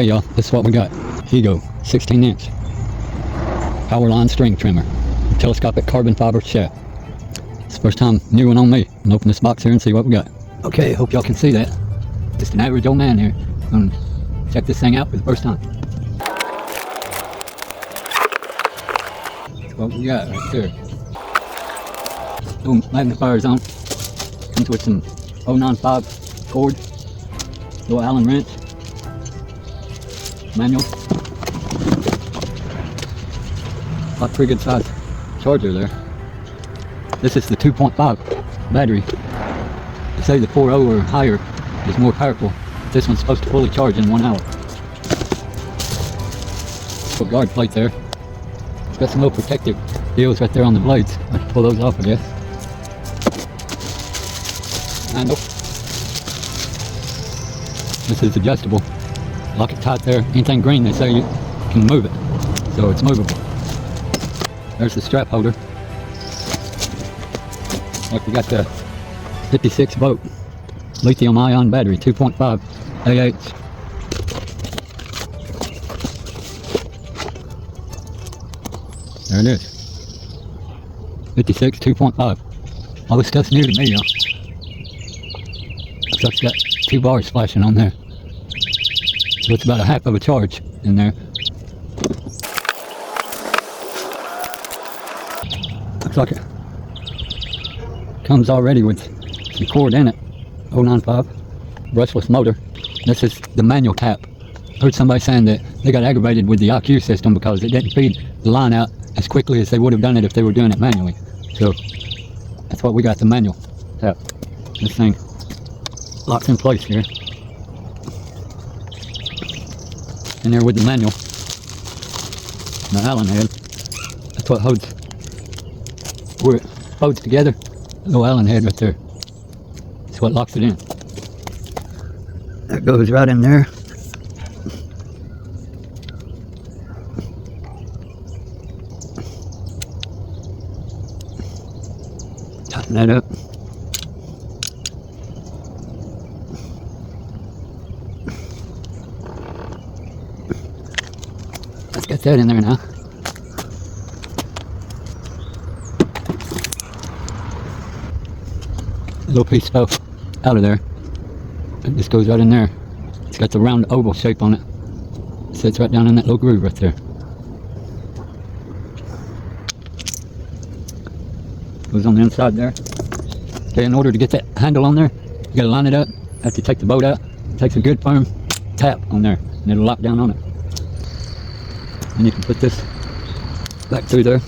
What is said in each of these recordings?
Okay, y'all, this is what we got. Ego 16-inch power line string trimmer, telescopic carbon fiber shaft. It's the first time new one on me. I'm gonna open this box here and see what we got. Okay, hope y'all can see that. Just an average old man here. Gonna check this thing out for the first time. That's what we got right there. Little magnifier's on. Comes with some 095 cord, little Allen wrench, manual. Got a pretty good size charger there. This is the 2.5 battery. They say the 4.0 or higher is more powerful. This one's supposed to fully charge in 1 hour. Little guard plate there. It's got some little protective deals right there on the blades. I can pull those off, I guess. Handle. This is adjustable. Lock it tight there. Anything green, they say you can move it, so it's movable. There's the strap holder. Like we got the 56 volt lithium ion battery, 2.5 AH. There it is. 56 2.5. All this stuff's new to me, y'all. So it's got 2 bars flashing on there. So it's about a half of a charge in there. Looks like it comes already with some cord in it. 095 brushless motor. This is the manual tap. I heard somebody saying that they got aggravated with the IQ system because it didn't feed the line out as quickly as they would have done it if they were doing it manually. So that's what we got, the manual tap. This thing locks in place here. In there with the manual. And the Allen head. That's what holds. Where it folds together. The little Allen head right there. That's what locks it in. That goes right in there. Tighten that up. Let's get that in there now. A little piece fell out of there. It just goes right in there. It's got the round oval shape on it. It sits right down in that little groove right there. Goes on the inside there. Okay, in order to get that handle on there, you gotta line it up. After you take the bolt out, it takes a good firm tap on there, and it'll lock down on it. And you can put this back through there.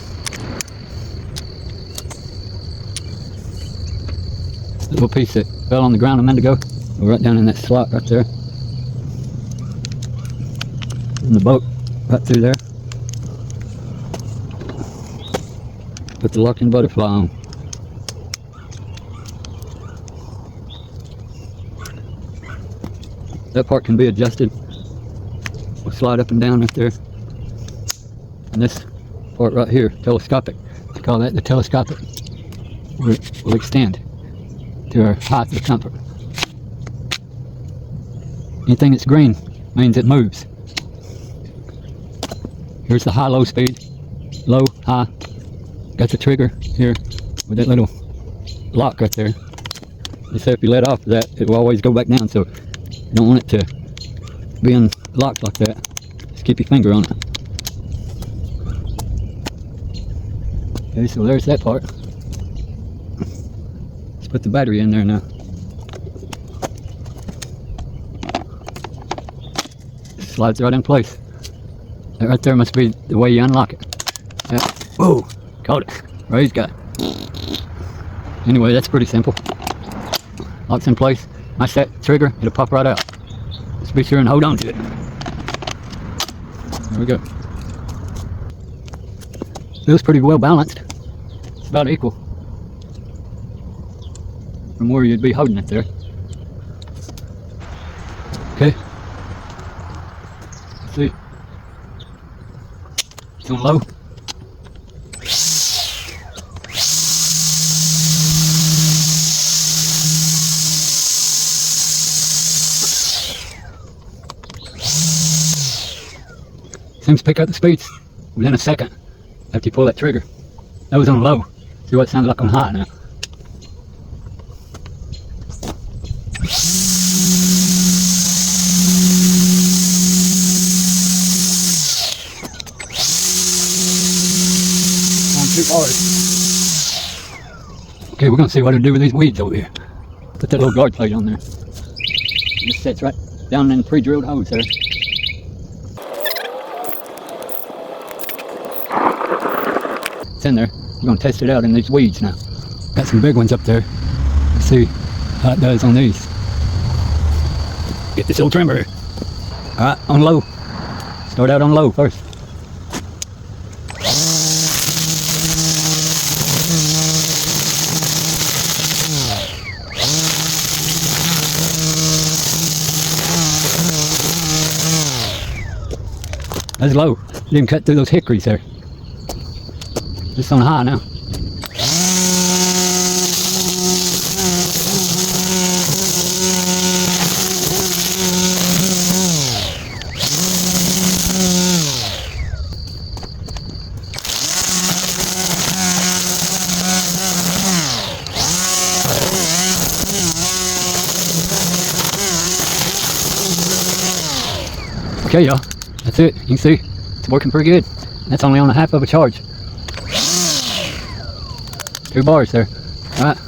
Little piece that fell on the ground a minute ago, go right down in that slot right there. And the bolt right through there. Put the locking butterfly on. That part can be adjusted. We'll slide up and down right there. And this part right here, telescopic. They call that the telescopic. Will extend to our height of comfort. Anything that's green means it moves. Here's the high-low speed. Low, high. Got the trigger here with that little lock right there. They say if you let off of that, it will always go back down, so you don't want it to be locked like that. Just keep your finger on it. Okay, so there's that part. Let's put the battery in there now. Slides right in place. That right there must be the way you unlock it. Yeah. Whoa, caught it. Praise God. Anyway, that's pretty simple. Locks in place. I set trigger, it'll pop right out. Just be sure and hold on to it. There we go. Feels pretty well balanced. It's about equal from where you'd be holding it there. Okay. Let's see. It's on low. seems to pick up the speeds within a second after you pull that trigger. That was on low. See what it sounds like on high now. On 2 bars. Okay, we're gonna see what it'll do with these weeds over here. Put that little guard plate on there. This sits right down in the pre-drilled hose there. It's in there. We're going to test it out in these weeds now. Got some big ones up there. Let's see how it does on these. Get this old trimmer here. Alright, on low. Start out on low first. That's low. Didn't cut through those hickories there. Just on high now. Okay, y'all. That's it. You can see it's working pretty good. That's only on a half of a charge. 2 bars there. Alright,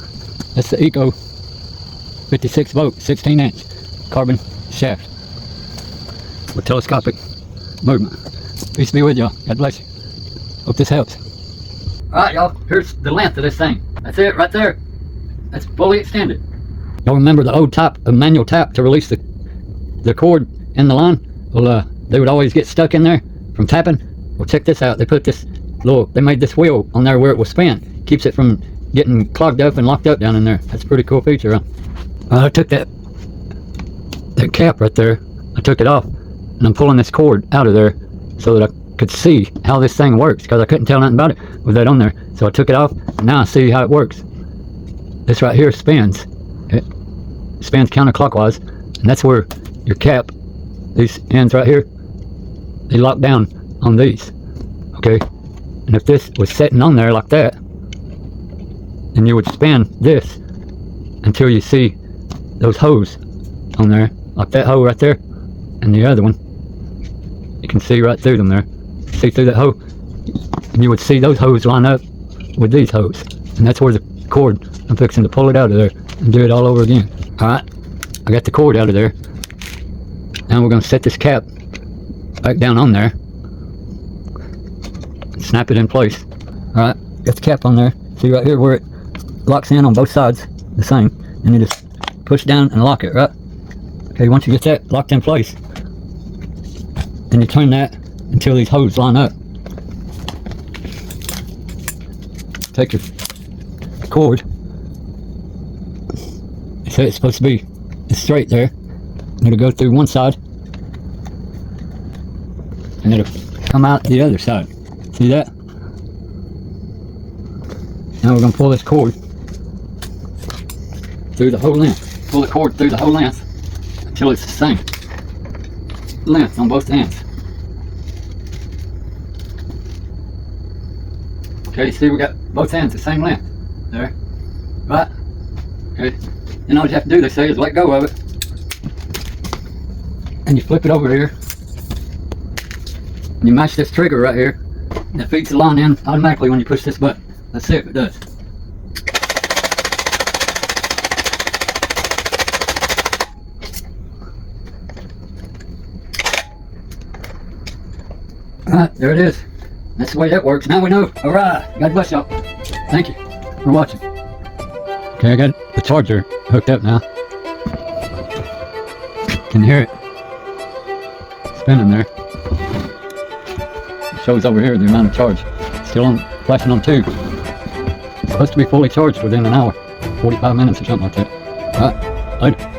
that's the Eco 56 volt 16-inch carbon shaft with telescopic movement. Peace be with y'all. God bless you. Hope this helps. Alright, y'all, here's the length of this thing. That's it right there. That's fully extended. Y'all remember the old type of manual tap to release the cord in the line? Well, they would always get stuck in there from tapping. Well, check this out. They put this they made this wheel on there where it will spin. Keeps it from getting clogged up and locked up down in there. That's a pretty cool feature, huh? I took that cap right there. I took it off, and I'm pulling this cord out of there so that I could see how this thing works, because I couldn't tell nothing about it with that on there. So I took it off, and now I see how it works. This right here spins. It spins counterclockwise, and that's where your cap, these ends right here, they lock down on these. Okay, and if this was sitting on there like that, then you would spin this until you see those holes on there, like that hole right there, and the other one. You can see right through them there. See through that hole, and you would see those holes line up with these holes, and that's where the cord. I'm fixing to pull it out of there and do it all over again. All right, I got the cord out of there. Now we're going to set this cap back down on there. Snap it in place. Alright, got the cap on there. See right here where it locks in on both sides the same. And you just push down and lock it, right? Okay, once you get that locked in place, then you turn that until these holes line up. Take your cord. So it's supposed to be straight there. It'll go through one side, and it'll come out the other side. See that? Now we're going to pull this cord through the whole length. Pull the cord through the whole length until it's the same length on both ends. Okay, see we got both ends the same length. There. Right? Okay. Then all you have to do, they say, is let go of it. And you flip it over here. And you match this trigger right here. And it feeds the line in automatically when you push this button. Let's see if it does. Alright, there it is. That's the way that works. Now we know. Alright, God bless y'all. Thank you for watching. Okay, I got the charger hooked up now. Can you hear it spinning there? It shows over here the amount of charge. Still on, flashing on 2. It's supposed to be fully charged within an hour, 45 minutes or something like that. Alright, later.